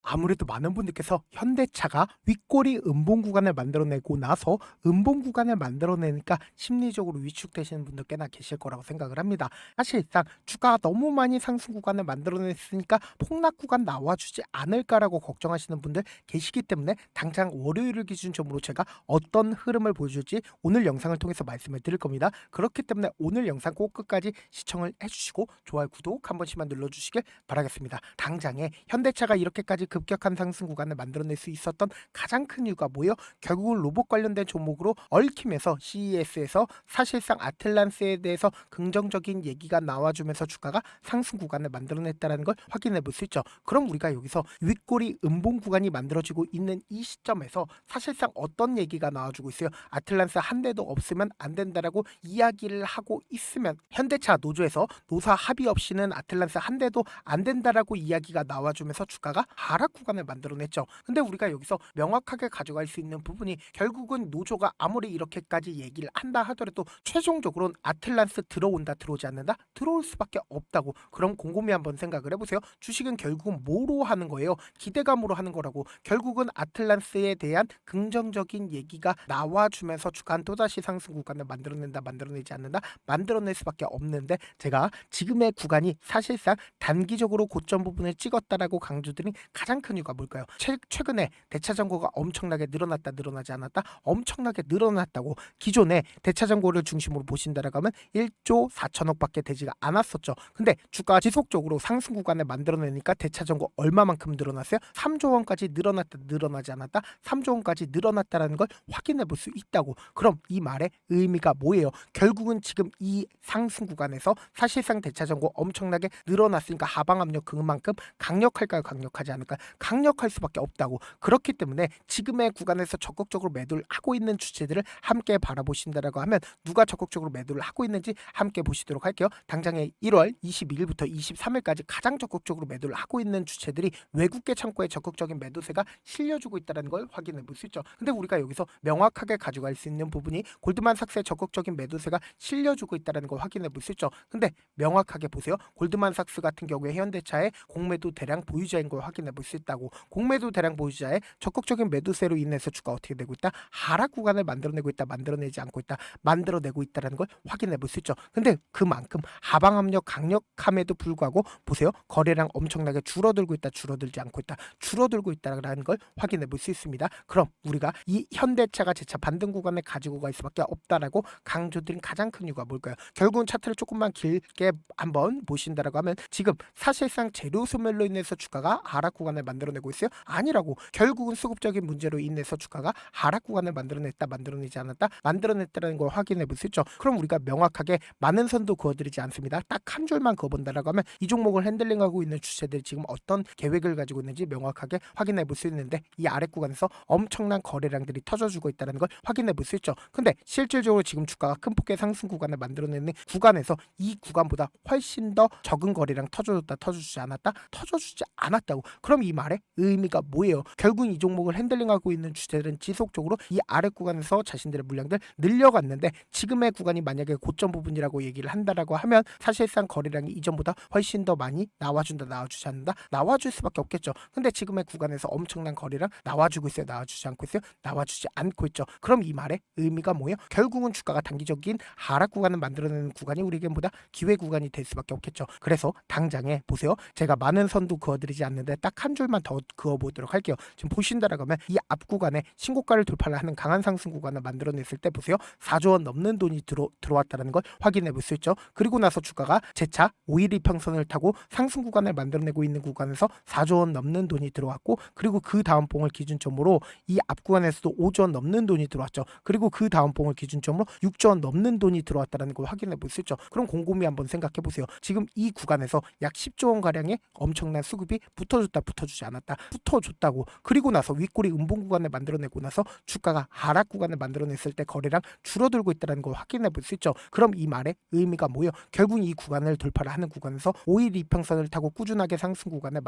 아무래도 많은 분들께서 현대차가 윗꼬리 음봉 구간을 만들어내고 나서 음봉 구간을 만들어내니까 심리적으로 위축되시는 분들 꽤나 계실 거라고 생각을 합니다. 사실상 주가가 너무 많이 상승 구간을 만들어냈으니까 폭락 구간 나와주지 않을까라고 걱정하시는 분들 계시기 때문에 당장 월요일을 기준점으로 제가 어떤 흐름을 보여줄지 오늘 영상을 통해서 말씀을 드릴 겁니다. 그렇기 때문에 오늘 영상 꼭 끝까지 시청을 해주시고 좋아요, 구독 한 번씩만 눌러주시길 바라겠습니다. 당장에 현대차가 이렇게까지 급격한 상승 구간을 만들어낼 수 있었던 가장 큰 이유가 뭐예요? 결국은 로봇 관련된 종목으로 얽히면서 CES에서 사실상 아틀란스에 대해서 긍정적인 얘기가 나와주면서 주가가 상승 구간을 만들어냈다는 걸 확인해 볼 수 있죠. 그럼 우리가 여기서 윗꼬리 음봉 구간이 만들어지고 있는 이 시점에서 사실상 어떤 얘기가 나와주고 있어요? 아틀란스 한 대도 없으면 안 된다라고 이야기를 하고 있으면 현대차 노조에서 노사 합의 없이는 아틀란스 한 대도 안 된다라고 이야기가 나와주면서 주가가 하락 구간을 만들어냈죠. 근데 우리가 여기서 명확하게 가져갈 수 있는 부분이 결국은 노조가 아무리 이렇게까지 얘기를 한다 하더라도 최종적으로는 아틀란스 들어온다 들어오지 않는다 들어올 수밖에 없다고. 그럼 곰곰이 한번 생각을 해보세요. 주식은 결국은 뭐로 하는 거예요? 기대감으로 하는 거라고. 결국은 아틀란스에 대한 긍정적인 얘기가 나와주면서 주가는 또다시 상승 구간을 만들어낸다 만들어내지 않는다 만들어낼 수밖에 없는데, 제가 지금의 구간이 사실상 단기적으로 고점 부분을 찍었다라고 강조드린 가장 큰 이유가 뭘까요? 최근에 대차 잔고가 엄청나게 늘어났다 늘어나지 않았다 엄청나게 늘어났다고. 기존에 대차 잔고를 중심으로 보신다라고 하면 1조 4천억밖에 되지가 않았었죠. 근데 주가가 지속적으로 상승 구간을 만들어내니까 대차 잔고 얼마만큼 늘어났어요? 3조 원까지 늘어났다 늘어나지 않았다 3조 원까지 늘어났다라는 걸 확인해 볼 수 있다고. 그럼 이 말의 의미가 뭐예요? 결국은 지금 이 상승 구간에서 사실상 대차 잔고 엄청나게 늘어났으니까 하방 압력 그만큼 강력할까요? 강력하지 않을까요? 강력할 수밖에 없다고. 그렇기 때문에 지금의 구간에서 적극적으로 매도를 하고 있는 주체들을 함께 바라보신다라고 하면 누가 적극적으로 매도를 하고 있는지 함께 보시도록 할게요. 당장에 1월 22일부터 23일까지 가장 적극적으로 매도를 하고 있는 주체들이 외국계 창고에 적극적인 매도세가 실려주고 있다는 걸 확인해 볼 수 있죠. 근데 우리가 여기서 명확하게 가져갈 수 있는 부분이 골드만삭스의 적극적인 매도세가 실려주고 있다는 걸 확인해 볼 수 있죠. 근데 명확하게 보세요. 골드만삭스 같은 경우에 현대차의 공매도 대량 보유자인 걸 확인해 볼 수 있다고. 공매도 대량 보유자의 적극적인 매도세로 인해서 주가 어떻게 되고 있다? 하락 구간을 만들어내고 있다 만들어내지 않고 있다 만들어내고 있다는 걸 확인해 볼 수 있죠. 근데 그만큼 하방 압력 강력함에도 불구하고 보세요. 거래량 엄청나게 줄어들고 있다 줄어들지 않고 있다 줄어들고 있다라는 걸 확인해 볼 수 있습니다. 그럼 우리가 이 현대차가 재차 반등 구간을 가지고 갈 수밖에 없다라고 강조드린 가장 큰 이유가 뭘까요? 결국은 차트를 조금만 길게 한번 보신다라고 하면 지금 사실상 재료 소멸로 인해서 주가가 하락 구간을 만들어내고 있어요? 아니라고. 결국은 수급적인 문제로 인해서 주가가 하락 구간을 만들어냈다 만들어내지 않았다 만들어냈다는 걸 확인해 볼 수 있죠. 그럼 우리가 명확하게 많은 선도 그어드리지 않습니다. 딱 한 줄만 그어본다라고 하면 이 종목을 핸들링하고 있는 주체들이 지금 어떤 계획을 가지고 있는지 명확하게 확인해 볼 수 있는데, 이 아래 구간에서 엄청난 거래량들이 터져주고 있다는 걸 확인해 볼 수 있죠. 근데 실질적으로 지금 주가가 큰 폭의 상승 구간을 만들어내는 구간에서 이 구간보다 훨씬 더 적은 거래량 터져줬다 터져주지 않았다 터져주지 않았다고. 그럼 이 말의 의미가 뭐예요? 결국 이 종목을 핸들링하고 있는 주체들은 지속적으로 이 아래 구간에서 자신들의 물량들 늘려갔는데, 지금의 구간이 만약에 고점 부분이라고 얘기를 한다라고 하면 사실상 거래량이 이전보다 훨씬 더 많이 나와준다 나와주지 않는다 나와줄 수밖에 없겠죠. 근데 지금의 구간에서 엄청난 거래량 나와주고 있어요 나와주지 않고 있어요 나와주지 않고 있죠. 그럼 이 말의 의미가 뭐예요? 결국은 주가가 단기적인 하락 구간을 만들어내는 구간이 우리에게보다 기회 구간이 될 수밖에 없겠죠. 그래서 당장에 보세요. 제가 많은 선도 그어드리지 않는데 딱 한 줄만 더 그어보도록 할게요. 지금 보신다라고 하면 이 앞 구간에 신고가를 돌파를 하는 강한 상승 구간을 만들어냈을 때 보세요. 4조 원 넘는 돈이 들어왔다는 걸 확인해 볼 수 있죠. 그리고 나서 주가가 재차 5일 이평선을 타고 상승 구간을 만들어내고 있는 구간에서 4조 원 넘는 돈이 들어왔고, 그리고 그 다음 봉을 기준점으로 이 앞 구간에서도 5조 원 넘는 돈이 들어왔죠. 그리고 그 다음 봉을 기준점으로 6조 원 넘는 돈이 들어왔다는 걸 확인해 볼 수 있죠. 그럼 곰곰이 한번 생각해 보세요. 지금 이 구간에서 약 10조 원 가량의 엄청난 수급이 붙어줬다 붙어주지 않았다 붙어줬다고. 그리고 나서 윗꼬리 음봉 구간을 만들어내고 나서 주가가 하락 구간을 만들어냈을 때 거래량 줄어들고 있다는 걸 확인해 볼 수 있죠. 그럼 이 말의 의미가 뭐예요? 결국 이 구간을 돌파를 하는 구간에서 5일 이평선을 타고 꾸준하게 상승 구간을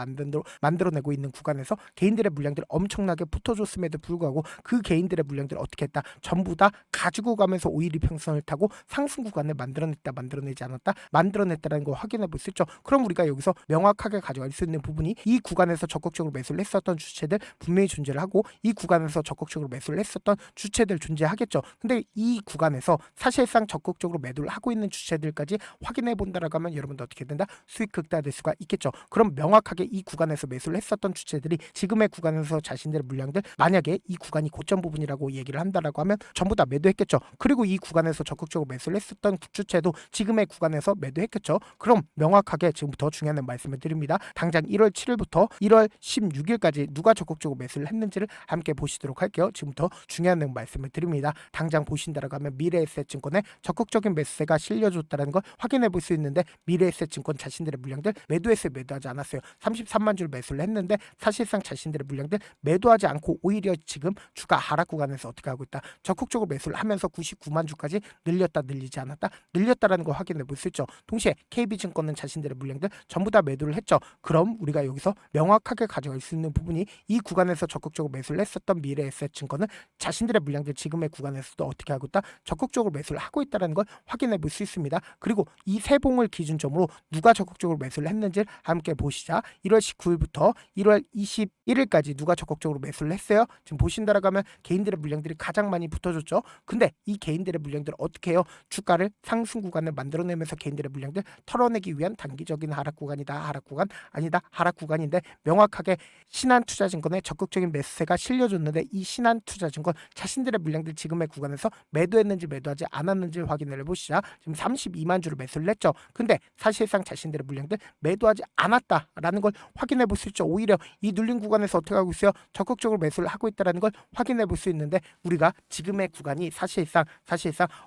만들어내고 있는 구간에서 개인들의 물량들 엄청나게 붙어줬음에도 불구하고 그 개인들의 물량들 어떻게 했다? 전부 다 가지고 가면서 5일 이평선을 타고 상승 구간을 만들어냈다 만들어내지 않았다 만들어냈다는 걸 확인해 볼 수 있죠. 그럼 우리가 여기서 명확하게 가져갈 수 있는 부분이 이 구간에서 적극적으로 매수를 했었던 주체들 분명히 존재를 하고 이 구간에서 적극적으로 매수를 했었던 주체들 존재하겠죠. 근데 이 구간에서 사실상 적극적으로 매도를 하고 있는 주체들까지 확인해 본다라고 하면 여러분도 어떻게 된다? 수익 극대화될 수가 있겠죠. 그럼 명확하게 이 구간에서 매수를 했었던 주체들이 지금의 구간에서 자신들의 물량들 만약에 이 구간이 고점 부분이라고 얘기를 한다라고 하면 전부 다 매도했겠죠. 그리고 이 구간에서 적극적으로 매수를 했었던 주체도 지금의 구간에서 매도했겠죠. 그럼 명확하게 지금부터 중요한 말씀을 드립니다. 당장 1월 7일부터 1월 16일까지 누가 적극적으로 매수를 했는지를 함께 보시도록 할게요. 지금부터 중요한 말씀을 드립니다. 당장 보신다라고 하면 미래에셋증권에 적극적인 매수세가 실려줬다는 걸 확인해 볼 수 있는데 미래에셋증권 자신들의 물량들 매도했어요, 매도하지 않았어요. 33만 주를 매수를 했는데 사실상 자신들의 물량들 매도하지 않고 오히려 지금 주가 하락 구간에서 어떻게 하고 있다? 적극적으로 매수를 하면서 99만 주까지 늘렸다, 늘리지 않았다, 늘렸다라는 걸 확인해 볼 수 있죠. 동시에 KB증권은 자신들의 물량들 전부 다 매도를 했죠. 그럼 우리가 여기서 명확하게 가져갈 수 있는 부분이 이 구간에서 적극적으로 매수를 했었던 미래에셋증권은 자신들의 물량들 지금의 구간에서도 어떻게 하고 있다? 적극적으로 매수를 하고 있다는 걸 확인해 볼 수 있습니다. 그리고 이 세 봉을 기준점으로 누가 적극적으로 매수를 했는지 함께 보시자. 1월 19일부터 1월 21일까지 누가 적극적으로 매수를 했어요? 지금 보신다라고 하면 개인들의 물량들이 가장 많이 붙어줬죠. 근데 이 개인들의 물량들을 어떻게 해요? 주가를 상승 구간을 만들어내면서 개인들의 물량들 털어내기 위한 단기적인 하락 구간이다. 하락 구간 아니다. 하락 구간인데 명확하게 신한투자증권에 적극적인 매수세가 실려줬는데 이 신한투자증권 자신들의 물량들 지금의 구간에서 매도했는지 매도하지 않았는지 확인을 해보시자. 지금 32만 주를 매수를 했죠. 근데 사실상 자신들의 물량들 매도하지 않았다라는 걸 확인해 볼 수 있죠. 오히려 이 눌린 구간에서 어떻게 하고 있어요? 적극적으로 매수를 하고 있다는 걸 확인해 볼 수 있는데 우리가 지금의 구간이 사실상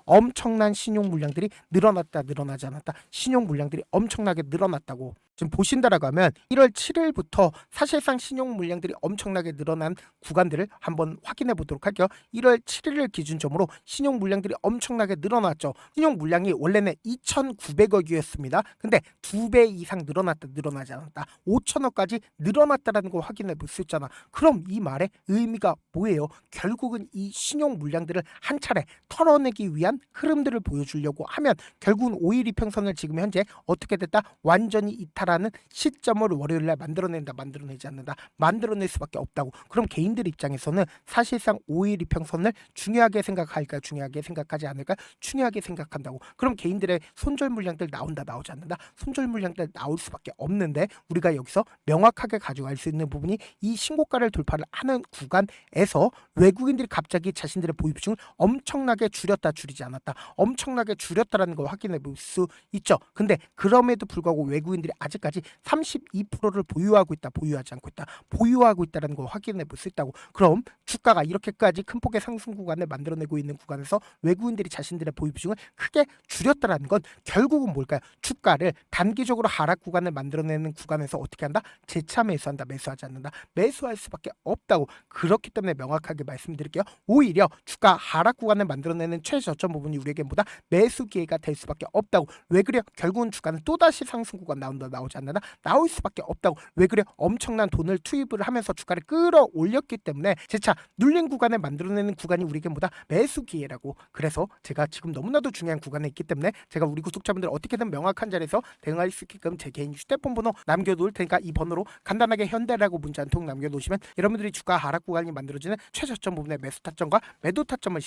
엄청난 신용 물량들이 늘어났다, 늘어나지 않았다. 신용 물량들이 엄청나게 늘어났다고 지금 보신다라고 하면 1월 7일부터 사실상 신용 물량들이 엄청나게 늘어난 구간들을 한번 확인해 보도록 할게요. 1월 7일을 기준점으로 신용 물량들이 엄청나게 늘어났죠. 신용 물량이 원래는 2,900억이었습니다. 근데 2배 이상 늘어났다, 늘어나지 않았다. 5천억까지 늘어났다라는 걸 확인해 볼 수 있잖아. 그럼 이 말의 의미가 뭐예요? 결국은 이 신용 물량들을 한 차례 털어내기 위한 흐름들을 보여주려고 하면 결국은 5일 이평선을 지금 현재 어떻게 됐다? 완전히 이탈하는 시점을 월요일날 만들어낸다, 만들어내지 않는다, 만들어낼 수밖에 없다고. 그럼 개인들 입장에서는 사실상 5일 이평선을 중요하게 생각할까, 중요하게 생각하지 않을까, 중요하게 생각한다고. 그럼 개인들의 손절 물량들 나온다, 나오지 않는다, 손절 물량들 나올 수밖에 없는데 우리가 여기서 명확하게 가져갈 수 있는 부분이 이 신고가를 돌파를 하는 구간에서 외국인들이 갑자기 자신들의 보유 비중을 엄청나게 줄였다, 줄이지 않았다, 엄청나게 줄였다라는 걸 확인해 볼 수 있죠. 근데 그럼에도 불구하고 외국인들이 아직까지 32%를 보유하고 있다, 보유하지 않고 있다, 보유하고 있다는 걸 확인해 볼 수 있다고. 그럼 주가가 이렇게까지 큰 폭의 상승 구간을 만들어내고 있는 구간에서 외국인들이 자신들의 보유 비중을 크게 줄였다라는 건 결국은 뭘까요? 주가를 단기적으로 하락 구간을 만들어내는 구간에서 어떻게 한다? 재차 매수한다, 매수하지 않는다, 매수할 수밖에 없다고. 그렇기 때문에 명확하게 말씀드릴게요. 오히려 주가 하락 구간을 만들어내는 최저점 부분이 우리에게 보다 매수 기회가 될 수밖에 없다고. 왜 그래요? 결국은 주가는 또다시 상승 구간 나온다, 나오지 않는다, 나올 수밖에 없다고. 왜 그래요? 엄청난 돈을 투입을 하면서 주가를 끌어올렸기 때문에 재차 눌린 구간을 만들어내는 구간이 우리에게 보다 매수 기회라고. 그래서 제가 지금 너무나도 중요한 구간에 있기 때문에 제가 우리 구독자분들 어떻게든 명확한 자리에서 대응할 수 있게끔 제 개인 휴대폰 번호 남겨놓을 테니까 이 번호로 간단하게 현대라고 문자 한 통 남겨놓으시면 여러분들이 주가 하락 구간이 만들어지는 최저점 부분의 매수 타점과 매도 타점을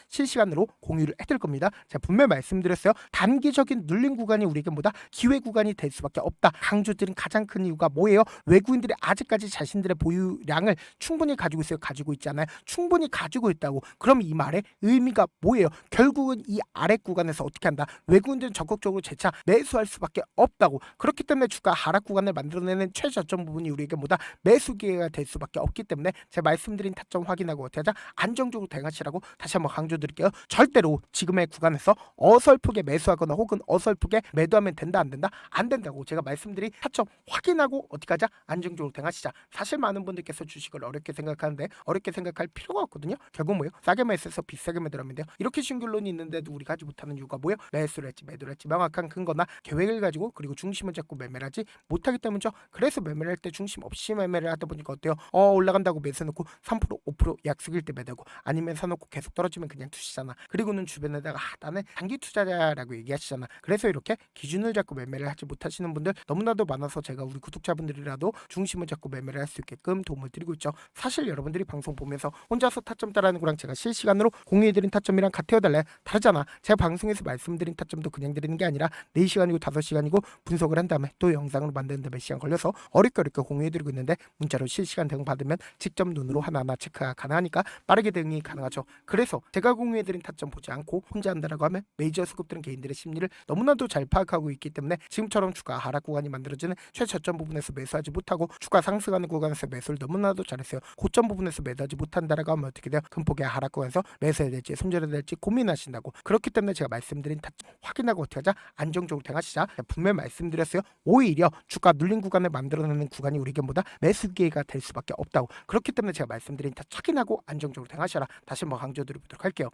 실시간으로 공유를 해드릴 겁니다. 제가 분명히 말씀드렸어요. 단기적인 눌린 구간이 우리에게 보다 기회 구간이 될 수밖에 없다. 강조드린 가장 큰 이유가 뭐예요? 외국인들이 아직까지 자신들의 보유량을 충분히 가지고 있어요? 가지고 있지 않아요? 충분히 가지고 있다고. 그럼 이 말의 의미가 뭐예요? 결국은 이 아래 구간에서 어떻게 한다? 외국인들은 적극적으로 재차 매수할 수밖에 없다고. 그렇기 때문에 주가 하락 구간을 만들어내는 최저점 부분이 우리에게 보다 매수 기회가 될 수밖에 없기 때문에 제가 말씀드린 타점 확인하고 어떻게 하자? 안정적으로 대응하시라고 다시 한번 강조드릴게요. 절대로 지금의 구간에서 어설프게 매수하거나 혹은 어설프게 매도하면 된다, 안 된다? 안 된다고. 제가 말씀드린 타점 확인하고 어떻게 하자? 안정적으로 대응하시자. 사실 많은 분들께서 주식을 어렵게 생각하는데 어렵게 생각할 필요가 없거든요. 결국 뭐예요? 싸게 매수해서 비싸게 매도하면 돼요. 이렇게 쉬운 결론이 있는데도 우리가 하지 못하는 이유가 뭐예요? 매수를 했지, 매도를 했지, 명확한 근거나 계획을 가지고 그리고 중심을 잡고 매매를 하지 못하기 때문이죠. 그래서 매매를 할 때 중심 없이 매매를 하다 보니까 어때요? 올라간다고 매수해놓고 3% 5% 약속일 때 매도고, 아니면 사놓고 계속 떨어지면 그냥 투시잖아. 그리고는 주변에다가 나는 단기 투자자라고 얘기하시잖아. 그래서 이렇게 기준을 잡고 매매를 하지 못하시는 분들 너무나도 많아서 제가 우리 구독자분들이라도 중심을 잡고 매매를 할 수 있게끔 도움을 드리고 있죠. 사실 여러분들이 방송 보면서 혼자서 타점 따라하는 거랑 제가 실시간으로 공유해드린 타점이랑 같아요 달라요? 다르잖아. 제가 방송에서 말씀드린 타점도 그냥 드리는 게 아니라 4시간이고 5시간이고 분석을 한 다음에 또 영상으로 만드는데 몇 시간 걸려서 어렵게 공유해드리고 있는데 문자로 실시간 대응 받으면 직접 눈으로 하나하나 체크가 가능하니까 빠르게 대응이 가능하죠. 그래서 제가 공유해드린 타점 보지 않고 혼자 한다라고 하면 메이저 수급들은 개인들의 심리를 너무나도 잘 파악하고 있기 때문에 지금처럼 주가 하락 구간이 만들어지는 최저점 부분에서 매수하지 못하고 주가 상승하는 구간에서 매수를 너무나도 잘했어요. 고점 부분에서 매도하지 못한다라고 하면 어떻게 돼요? 금폭의 하락 구간에서 매수해야 될지 손절해야 될지 고민하신다고. 그렇기 때문에 제가 말씀드린 타점 확인하고 어떻게 하자? 안정적으로 대응하시자. 분명히 말씀드렸어요. 오히려 주가 눌린 구간을 만들어내는 구간이 우리 견보다 매수 기회가 될 수밖에 없다고. 그렇기 때문에 제가 말씀드린 타점 확인하고 안정적으로 대응하셔라. 다시 한번 강조드리도록 할게요.